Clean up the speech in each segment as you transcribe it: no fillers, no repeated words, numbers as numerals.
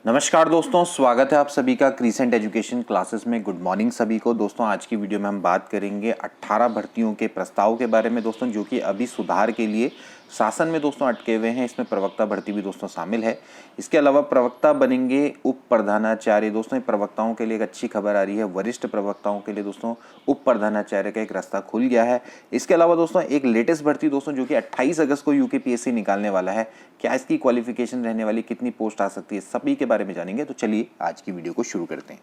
नमस्कार दोस्तों, स्वागत है आप सभी का क्रीसेंट एजुकेशन क्लासेस में। गुड मॉर्निंग सभी को। दोस्तों आज की वीडियो में हम बात करेंगे 18 भर्तियों के प्रस्ताव के बारे में दोस्तों, जो कि अभी सुधार के लिए शासन में दोस्तों अटके हुए हैं। इसमें प्रवक्ता भर्ती भी दोस्तों शामिल है। इसके अलावा प्रवक्ता बनेंगे उप प्रधानाचार्य। दोस्तों प्रवक्ताओं के लिए एक अच्छी खबर आ रही है। वरिष्ठ प्रवक्ताओं के लिए दोस्तों उप प्रधानाचार्य का एक रास्ता खुल गया है। इसके अलावा दोस्तों एक लेटेस्ट भर्ती दोस्तों जो कि 28 अगस्त को यूकेपीएससी निकालने वाला है। क्या इसकी क्वालिफिकेशन रहने वाली, कितनी पोस्ट आ सकती है, सभी के बारे में जानेंगे। तो चलिए आज की वीडियो को शुरू करते हैं।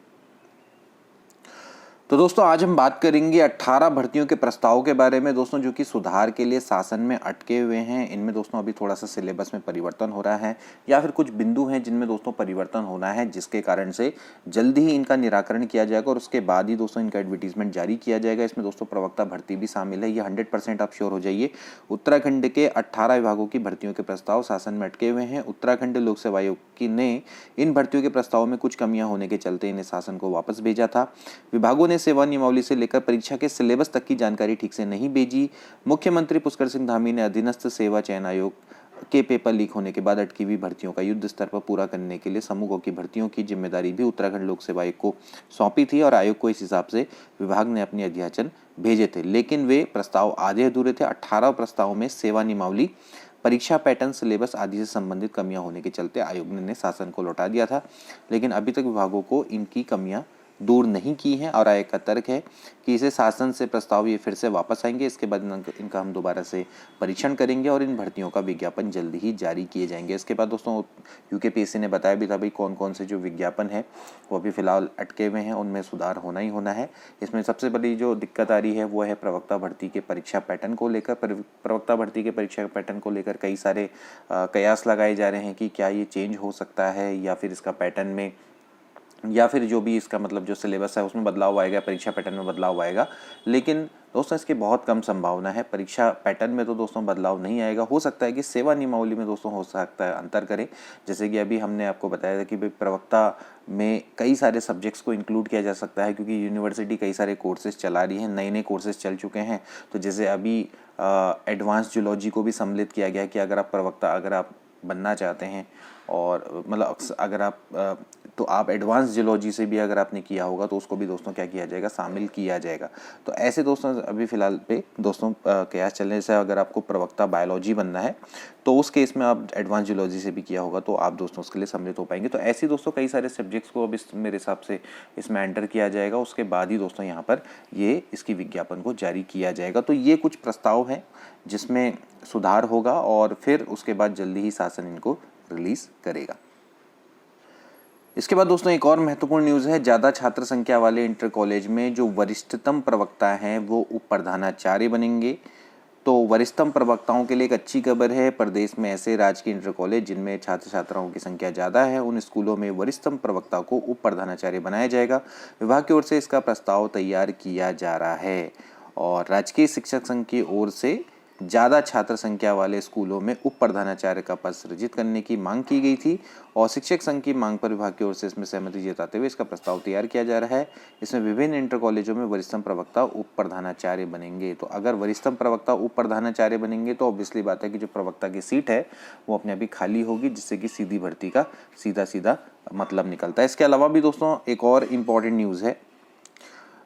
तो दोस्तों आज हम बात करेंगे 18 भर्तियों के प्रस्ताव के बारे में दोस्तों, जो कि सुधार के लिए शासन में अटके हुए हैं। इनमें दोस्तों अभी थोड़ा सा सिलेबस में परिवर्तन हो रहा है या फिर कुछ बिंदु हैं जिनमें दोस्तों परिवर्तन होना है, जिसके कारण से जल्दी ही इनका निराकरण किया जाएगा और उसके बाद ही दोस्तों इनका एडवर्टीजमेंट जारी किया जाएगा। इसमें दोस्तों प्रवक्ता भर्ती भी शामिल है, ये 100% आप श्योर हो जाइए। उत्तराखंड के 18 विभागों की भर्तियों के प्रस्ताव शासन में अटके हुए हैं। उत्तराखंड लोक सेवा आयोग ने इन भर्तियों के प्रस्ताव में कुछ कमियां होने के चलते इन्हें शासन को वापस भेजा था। विभागों ने सेवा नियमावली से लेकर परीक्षा के सिलेबस तक की जानकारी ठीक से नहीं भेजी। मुख्यमंत्री पुष्कर सिंह धामी ने अधीनस्थ सेवा चयन आयोग के पेपर लीक होने के बाद अटकी हुई भर्तियों का युद्ध स्तर पर पूरा करने के लिए समूहों की भर्तियों की जिम्मेदारी भी उत्तराखंड लोक सेवा आयोग को सौंपी थी और आयोग को इस हिसाब से विभाग ने अपने अध्याचन भेजे थे, लेकिन वे प्रस्ताव आधे अधूरे थे। 18 प्रस्तावों में सेवा नियमावली, परीक्षा पैटर्न, सिलेबस आदि से संबंधित कमियां होने के चलते आयोग ने शासन को लौटा दिया था, लेकिन अभी तक विभागों को इनकी कमियां दूर नहीं की हैं और आयोग का तर्क है कि इसे शासन से प्रस्ताव ये फिर से वापस आएंगे। इसके बाद इनका हम दोबारा से परीक्षण करेंगे और इन भर्तियों का विज्ञापन जल्दी ही जारी किए जाएंगे। इसके बाद दोस्तों यूकेपीएससी ने बताया भी था भाई कौन कौन से जो विज्ञापन है वो अभी फिलहाल अटके हुए हैं, उनमें सुधार होना ही होना है। इसमें सबसे बड़ी जो दिक्कत आ रही है वो है प्रवक्ता भर्ती के परीक्षा पैटर्न को लेकर। प्रवक्ता भर्ती के परीक्षा पैटर्न को लेकर कई सारे कयास लगाए जा रहे हैं कि क्या ये चेंज हो सकता है या फिर इसका पैटर्न में या फिर जो भी इसका मतलब जो सिलेबस है उसमें बदलाव आएगा, परीक्षा पैटर्न में बदलाव आएगा। लेकिन दोस्तों इसकी बहुत कम संभावना है। परीक्षा पैटर्न में तो दोस्तों बदलाव नहीं आएगा। हो सकता है कि सेवा नियमावली में दोस्तों हो सकता है अंतर करें, जैसे कि अभी हमने आपको बताया था कि भाई प्रवक्ता में कई सारे सब्जेक्ट्स को इंक्लूड किया जा सकता है, क्योंकि यूनिवर्सिटी कई सारे कोर्सेज चला रही है, नए नए कोर्सेज चल चुके हैं। तो जैसे अभी एडवांस जूलॉजी को भी सम्मिलित किया गया है कि अगर आप प्रवक्ता अगर आप बनना चाहते हैं और मतलब अगर आप तो आप एडवांस जियोलॉजी से भी अगर आपने किया होगा तो उसको भी दोस्तों क्या किया जाएगा, शामिल किया जाएगा। तो ऐसे दोस्तों अभी फिलहाल पे दोस्तों कयास चलने से अगर आपको प्रवक्ता बायोलॉजी बनना है तो उस केस में आप एडवांस जियोलॉजी से भी किया होगा तो आप दोस्तों उसके लिए सम्मिलित हो पाएंगे। तो ऐसे दोस्तों कई सारे सब्जेक्ट्स को अब मेरे हिसाब से इसमें एंटर किया जाएगा। उसके बाद ही दोस्तों यहाँ पर ये इसकी विज्ञापन को जारी किया जाएगा। तो ये कुछ प्रस्ताव हैं जिसमें सुधार होगा और फिर उसके बाद जल्दी ही शासन इनको रिलीज करेगा। इसके बाद दोस्तों एक और महत्वपूर्ण न्यूज़ है। ज़्यादा छात्र संख्या वाले इंटर कॉलेज में जो वरिष्ठतम प्रवक्ता हैं वो उप प्रधानाचार्य बनेंगे। तो वरिष्ठतम प्रवक्ताओं के लिए एक अच्छी खबर है। प्रदेश में ऐसे राजकीय इंटर कॉलेज जिनमें छात्र छात्राओं की संख्या ज़्यादा है, उन स्कूलों में वरिष्ठतम प्रवक्ता को उप प्रधानाचार्य बनाया जाएगा। विभाग की ओर से इसका प्रस्ताव तैयार किया जा रहा है और राजकीय शिक्षक संघ की ओर से ज़्यादा छात्र संख्या वाले स्कूलों में उप प्रधानाचार्य का पद सृजित करने की मांग की गई थी और शिक्षक संघ की मांग पर विभाग की ओर से इसमें सहमति जताते हुए इसका प्रस्ताव तैयार किया जा रहा है। इसमें विभिन्न इंटर कॉलेजों में वरिष्ठतम प्रवक्ता उप प्रधानाचार्य बनेंगे। तो अगर वरिष्ठतम प्रवक्ता उप प्रधानाचार्य बनेंगे तो ऑब्वियसली बात है कि जो प्रवक्ता की सीट है वो अपने आप ही खाली होगी, जिससे कि सीधी भर्ती का सीधा सीधा मतलब निकलता है। इसके अलावा भी दोस्तों एक और इम्पॉर्टेंट न्यूज़ है।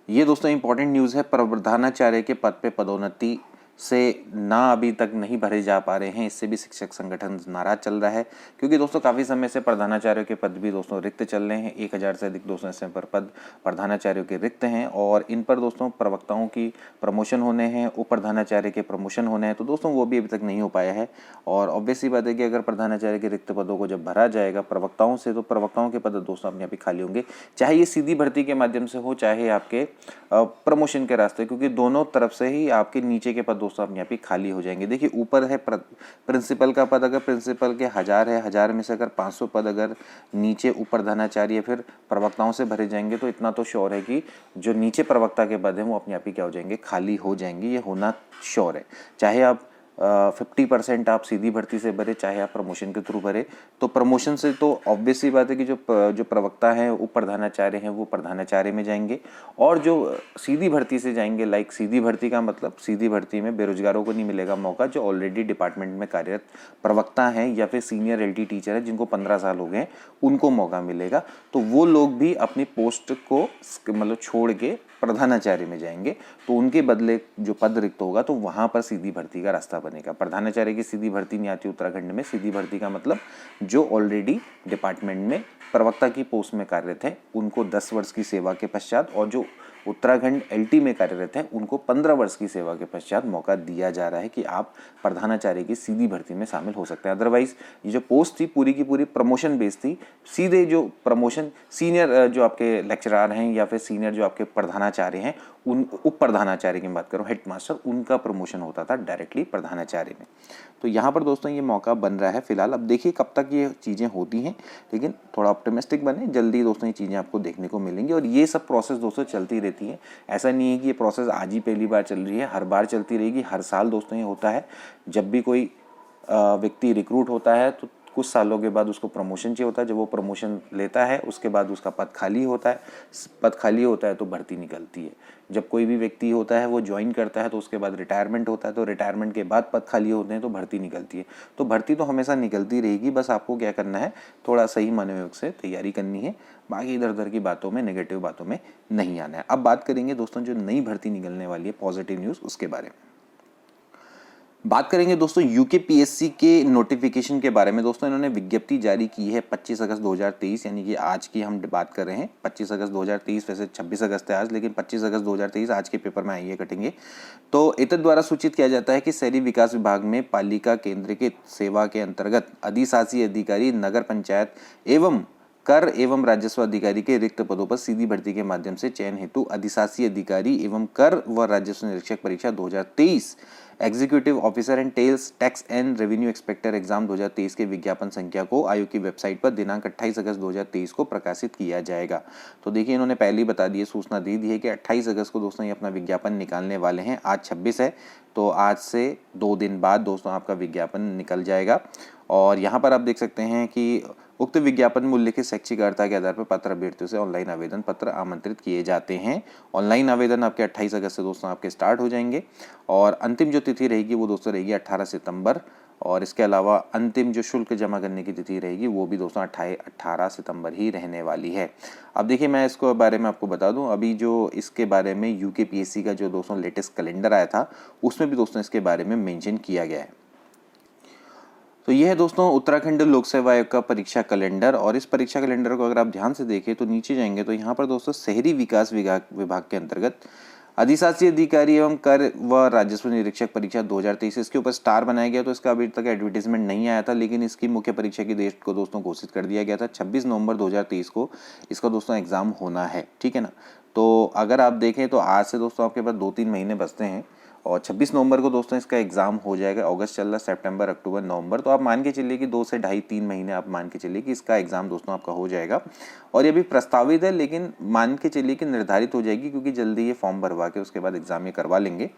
ये दोस्तों इम्पॉर्टेंट न्यूज़ है। प्रधानाचार्य के पद पे पदोन्नति से ना अभी तक नहीं भरे जा पा रहे हैं। इससे भी शिक्षक संगठन नाराज चल रहा है, क्योंकि दोस्तों काफ़ी समय से प्रधानाचार्यों के पद भी दोस्तों रिक्त चल रहे हैं। 1000 से अधिक दोस्तों इसमें पर पद प्रधानाचार्यों के रिक्त हैं और इन पर दोस्तों प्रवक्ताओं की प्रमोशन होने हैं, उप प्रधानाचार्य के प्रमोशन होने हैं। तो दोस्तों वो भी अभी तक नहीं हो पाया है और ऑब्वियसली बात है कि अगर प्रधानाचार्य के रिक्त पदों को जब भरा जाएगा प्रवक्ताओं से, तो प्रवक्ताओं के पद दोस्तों अपने आप ही खाली होंगे, चाहे ये सीधी भर्ती के माध्यम से हो चाहे आपके प्रमोशन के रास्ते, क्योंकि दोनों तरफ से ही आपके नीचे के पद दोस्तों अपने आप ही खाली हो जाएंगे। देखिए ऊपर है प्रिंसिपल का पद, अगर प्रिंसिपल के 1000 है, 1000 में से अगर 500 पद अगर नीचे उप प्रधानाचार्य फिर प्रवक्ताओं से भरे जाएंगे तो इतना तो श्योर है कि जो नीचे प्रवक्ता के पद हैं वो अपने आप ही क्या हो जाएंगे, खाली हो जाएंगे। ये होना श्योर है। चाहे आप 50% आप सीधी भर्ती से भरे, चाहे आप प्रमोशन के थ्रू भरे। तो प्रमोशन से तो ऑब्वियस सी बात है कि जो प्रवक्ता हैं, उप प्रधानाचार्य हैं, वो प्रधानाचार्य में जाएंगे। और जो सीधी भर्ती से जाएंगे, लाइक सीधी भर्ती का मतलब सीधी भर्ती में बेरोजगारों को नहीं मिलेगा मौका, जो ऑलरेडी डिपार्टमेंट में कार्यरत प्रवक्ता हैं या फिर सीनियर LT टीचर है जिनको 15 साल हो गए, उनको मौका मिलेगा। तो वो लोग भी अपनी पोस्ट को मतलब छोड़ के प्रधानाचार्य में जाएंगे, तो उनके बदले जो पद रिक्त होगा तो वहां पर सीधी भर्ती का रास्ता बनेगा। प्रधानाचार्य की सीधी भर्ती नहीं आती उत्तराखंड में। सीधी भर्ती का मतलब जो ऑलरेडी डिपार्टमेंट में प्रवक्ता की पोस्ट में कार्यरत है, उनको 10 वर्ष की सेवा के पश्चात, और जो उत्तराखंड LT में कार्यरत है उनको 15 वर्ष की सेवा के पश्चात मौका दिया जा रहा है कि आप प्रधानाचार्य की सीधी भर्ती में शामिल हो सकते हैं। अदरवाइज ये जो पोस्ट थी पूरी की पूरी प्रमोशन बेस थी। सीधे जो प्रमोशन सीनियर जो आपके लेक्चरर हैं या फिर सीनियर जो आपके प्रधानाचार्य हैं, उन उप प्रधानाचार्य की बात करूँ, हेडमास्टर, उनका प्रमोशन होता था डायरेक्टली प्रधानाचार्य में। तो यहाँ पर दोस्तों ये मौका बन रहा है फिलहाल। अब देखिए कब तक ये चीज़ें होती हैं, लेकिन थोड़ा ऑप्टिमिस्टिक बने, जल्दी दोस्तों ये चीज़ें आपको देखने को मिलेंगी। और ये सब प्रोसेस दोस्तों चलती रहती है। ऐसा नहीं है कि ये प्रोसेस आज ही पहली बार चल रही है, हर बार चलती रहेगी। हर साल दोस्तों ये होता है। जब भी कोई व्यक्ति रिक्रूट होता है तो कुछ सालों के बाद उसको प्रमोशन चाहिए होता है। जब वो प्रमोशन लेता है उसके बाद उसका पद खाली होता है। पद खाली होता है तो भर्ती निकलती है। जब कोई भी व्यक्ति होता है वो ज्वाइन करता है तो उसके बाद रिटायरमेंट होता है, तो रिटायरमेंट के बाद पद खाली होते हैं तो भर्ती निकलती है। तो भर्ती तो हमेशा निकलती रहेगी, बस आपको क्या करना है, थोड़ा सही मनोयोग से तैयारी करनी है। बाकी इधर उधर की बातों में, नेगेटिव बातों में नहीं आना है। अब बात करेंगे दोस्तों जो नई भर्ती निकलने वाली है, पॉजिटिव न्यूज़, उसके बारे में बात करेंगे दोस्तों। UKPSC के नोटिफिकेशन के बारे में दोस्तों इन्होंने विज्ञप्ति जारी की है 25 अगस्त 2023, यानी कि आज की हम बात कर रहे हैं 25 अगस्त 2023। वैसे 26 अगस्त है आज, लेकिन 25 अगस्त 2023 आज के पेपर में आई है कटेंगे। तो इतर द्वारा सूचित किया जाता है कि शहरी विकास विभाग में पालिका केंद्रीकृत सेवा के अंतर्गत अधिशासी अधिकारी, नगर पंचायत एवं कर एवं राजस्व अधिकारी के रिक्त पदों पर सीधी भर्ती के माध्यम से चयन हेतु अधिशासी अधिकारी एवं कर व राजस्व निरीक्षक परीक्षा 2023, executive officer and sales tax and revenue inspector exam 2023 के विज्ञापन संख्या को आयोग की वेबसाइट पर दिनांक 28 अगस्त 2023 को प्रकाशित किया जाएगा। तो देखिए इन्होंने पहले ही बता दी है, सूचना दे दी है कि 28 अगस्त को दोस्तों ये अपना विज्ञापन निकालने वाले हैं। आज 26 है, तो आज से 2 दिन बाद दोस्तों आपका विज्ञापन निकल जाएगा। और यहाँ पर आप देख सकते हैं कि उक्त विज्ञापन में उल्लिखित शैक्षिक अर्हता के आधार पर पात्र अभ्यर्थियों से ऑनलाइन आवेदन पत्र आमंत्रित किए जाते हैं। ऑनलाइन आवेदन आपके 28 अगस्त से दोस्तों आपके स्टार्ट हो जाएंगे, और अंतिम जो तिथि रहेगी वो दोस्तों रहेगी 18 सितंबर। और इसके अलावा अंतिम जो शुल्क जमा करने की तिथि रहेगी वो भी दोस्तों 18 सितंबर ही रहने वाली है। अब देखिए मैं इसको बारे में आपको बता दूं, अभी जो इसके बारे में UKPSC का जो दोस्तों लेटेस्ट कैलेंडर आया था उसमें भी दोस्तों इसके बारे में मेंशन किया गया है। तो यह है दोस्तों उत्तराखंड लोक सेवा आयोग का परीक्षा कैलेंडर। और इस परीक्षा कैलेंडर को अगर आप ध्यान से देखें तो नीचे जाएंगे तो यहाँ पर दोस्तों शहरी विकास विभाग के अंतर्गत अधिशासी अधिकारी एवं कर व राजस्व निरीक्षक परीक्षा 2023, इसके ऊपर स्टार बनाया गया। तो इसका अभी तक एडवर्टीजमेंट नहीं आया था, लेकिन इसकी मुख्य परीक्षा की डेट को दोस्तों घोषित कर दिया गया था 26 नवंबर 2023 को इसका दोस्तों एग्जाम होना है, ठीक है ना। तो अगर आप देखें तो आज से दोस्तों आपके पास 2-3 महीने बचते हैं, और 26 नवंबर को दोस्तों इसका एग्जाम हो जाएगा। अगस्त चल रहा, सितंबर, अक्टूबर, नवंबर, तो आप मान के चलिए कि 2 से 2.5-3 महीने आप मान के चलिए कि इसका एग्जाम दोस्तों आपका हो जाएगा। और ये भी प्रस्तावित है, लेकिन मान के चलिए कि निर्धारित हो जाएगी, क्योंकि जल्दी ये फॉर्म भरवा के उसके बाद एग्जाम ये करवा लेंगे।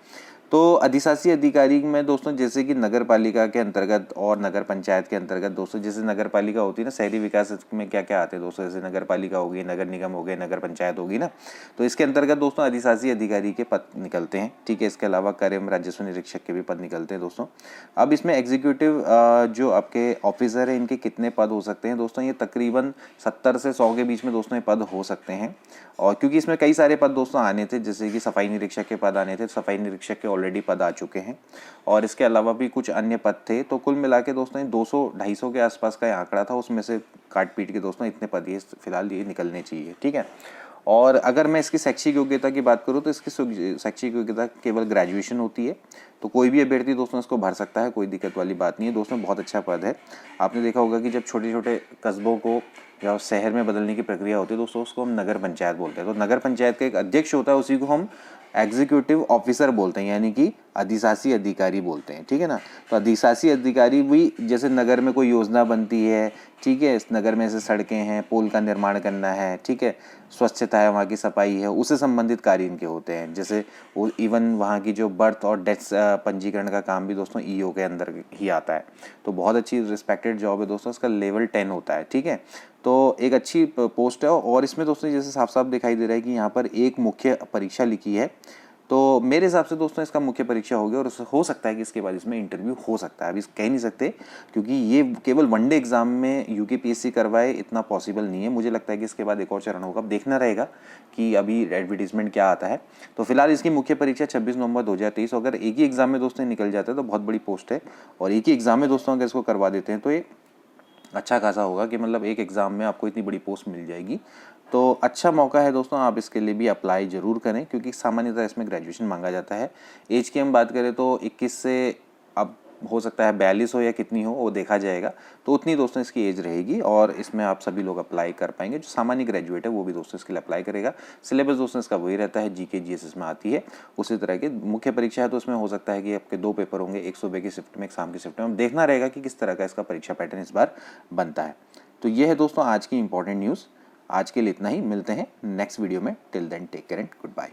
तो अधिशासी अधिकारी में दोस्तों जैसे कि नगर पालिका के अंतर्गत और नगर पंचायत के अंतर्गत दोस्तों, जैसे नगर पालिका होती है ना, शहरी विकास में क्या क्या आते हैं दोस्तों, जैसे नगर पालिका होगी, नगर निगम हो गए, नगर पंचायत होगी ना, तो इसके अंतर्गत दोस्तों अधिशासी अधिकारी के पद निकलते हैं, ठीक है। इसके अलावा कर एवं राजस्व निरीक्षक के भी पद निकलते हैं दोस्तों। अब इसमें एग्जीक्यूटिव जो आपके ऑफिसर है, इनके कितने पद हो सकते हैं दोस्तों, ये तकरीबन 70 से 100 के बीच में दोस्तों ये पद हो सकते हैं। और क्योंकि इसमें कई सारे पद दोस्तों आने थे, जैसे कि सफाई निरीक्षक के पद आने थे, सफाई निरीक्षक के ऑलरेडी पद आ चुके हैं, और इसके अलावा भी कुछ अन्य पद थे। तो कुल मिला के दोस्तों 200-250 के आसपास का आंकड़ा था, उसमें से काट पीट के दोस्तों इतने पद ये फिलहाल ये निकलने चाहिए, ठीक है। और अगर मैं इसकी शैक्षिक योग्यता की बात करूँ तो इसकी शैक्षिक योग्यता केवल ग्रेजुएशन होती है। तो कोई भी अभ्यर्थी दोस्तों इसको भर सकता है, कोई दिक्कत वाली बात नहीं है दोस्तों। बहुत अच्छा पद है। आपने देखा होगा कि जब छोटे छोटे कस्बों को या शहर में बदलने की प्रक्रिया होती है दोस्तों, उसको हम नगर पंचायत बोलते हैं। तो नगर पंचायत का एक अध्यक्ष होता है, उसी को हम एग्जीक्यूटिव ऑफिसर बोलते हैं, यानी कि अधिशासी अधिकारी बोलते हैं, ठीक है ना। तो अधिशासी अधिकारी भी, जैसे नगर में कोई योजना बनती है, ठीक है, इस नगर में ऐसे सड़कें हैं, पुल का निर्माण करना है, ठीक है, स्वच्छता है, वहाँ की सफाई है, उससे संबंधित कार्य इनके होते हैं। जैसे वो इवन वहाँ की जो बर्थ और डेथ पंजीकरण का काम भी दोस्तों ईओ के अंदर ही आता है। तो बहुत अच्छी रिस्पेक्टेड जॉब है दोस्तों, इसका लेवल 10 होता है, ठीक है। तो एक अच्छी पोस्ट है, और इसमें दोस्तों जैसे साफ साफ दिखाई दे रहा है कि यहाँ पर एक मुख्य परीक्षा लिखी है। तो मेरे हिसाब से दोस्तों इसका मुख्य परीक्षा हो गया, और हो सकता है कि इसके बाद इसमें इंटरव्यू हो सकता है, अभी कह नहीं सकते, क्योंकि ये केवल वनडे एग्जाम में यूकेपीएससी करवाए इतना पॉसिबल नहीं है। मुझे लगता है कि इसके बाद एक और चरण होगा, अब देखना रहेगा कि अभी एडवर्टीजमेंट क्या आता है। तो फिलहाल इसकी मुख्य परीक्षा 26 नवंबर 2023, अगर एक ही एग्जाम में दोस्तों निकल जाता है तो बहुत बड़ी पोस्ट है, और एक ही एग्जाम में दोस्तों अगर इसको करवा देते हैं तो ये अच्छा खासा होगा कि मतलब एक एग्ज़ाम में आपको इतनी बड़ी पोस्ट मिल जाएगी। तो अच्छा मौका है दोस्तों, आप इसके लिए भी अप्लाई ज़रूर करें, क्योंकि सामान्यतः इसमें ग्रेजुएशन मांगा जाता है। एज की हम बात करें तो 21 से अब हो सकता है 42 हो या कितनी हो, वो देखा जाएगा। तो उतनी दोस्तों इसकी एज रहेगी, और इसमें आप सभी लोग अप्लाई कर पाएंगे। जो सामान्य ग्रेजुएट है वो भी दोस्तों इसके लिए अप्लाई करेगा। सिलेबस दोस्तों इसका वही रहता है, जीके जीएस में आती है उसी तरह की मुख्य परीक्षा है। तो उसमें हो सकता है कि आपके 2 पेपर होंगे, एक सुबह की शिफ्ट में, एक शाम की शिफ्ट में। देखना रहेगा कि किस तरह का इसका परीक्षा पैटर्न इस बार बनता है। तो ये है दोस्तों आज की इंपॉर्टेंट न्यूज़। आज के लिए इतना ही, मिलते हैं नेक्स्ट वीडियो में। Till then take care and good bye.